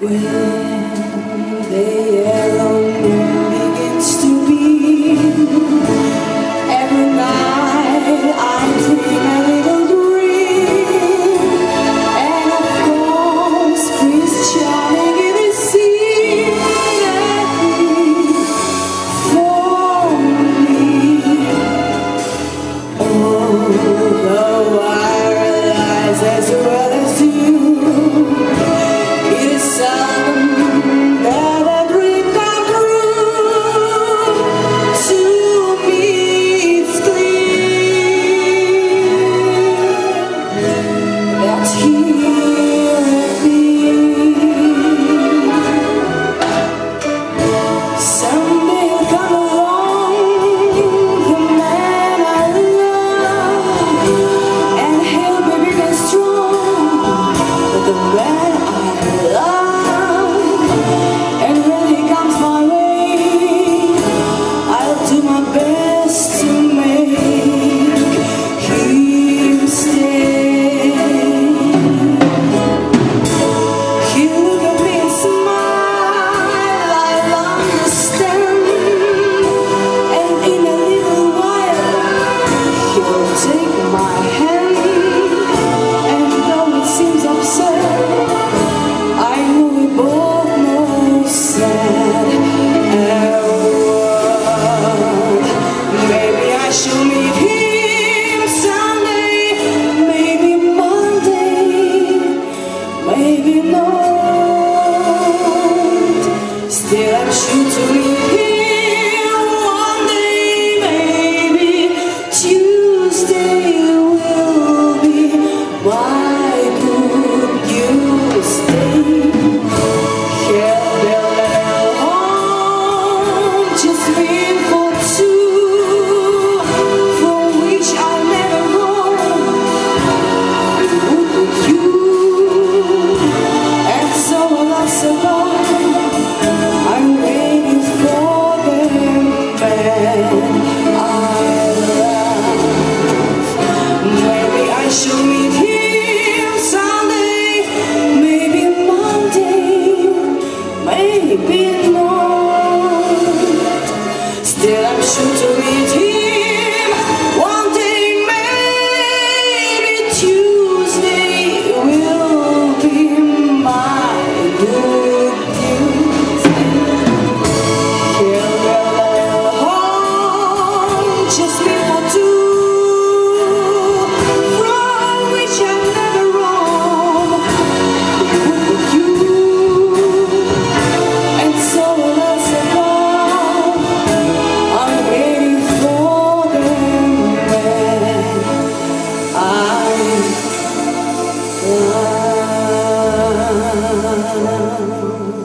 When the yellow moon begins to beam, every night I dream a little dream, and of course Prince Charming it is seen for me. Although I realize as well as you, it is seldom that a dream comes true. To me it's clear that here at me someday will come along, the man I love, and he'll be big and strong, but the man I love. And when he comes my way, I'll do my best to make him stay. He'll look at me and smile, I'll understand, and in a little while he'll take my hand. And though it seems absurd, I know we both know sad and world. Maybe I shall meet him someday, maybe Monday, maybe not. Still I'm sure to meet him one day, maybe Tuesday will be my good news day. He'll build a little home just meant for two, from which I'll never roam. With you, and so I'll survive. I'm waiting for the man I love. Maybe I shall meet him someday, maybe Monday, maybe not. Still I'm sure to meet him one day, maybe Tuesday will be my good news day. He'll build a little home just meant for two, from which I'll never roam. With you, and so will I survive. I'm waiting for the man I love.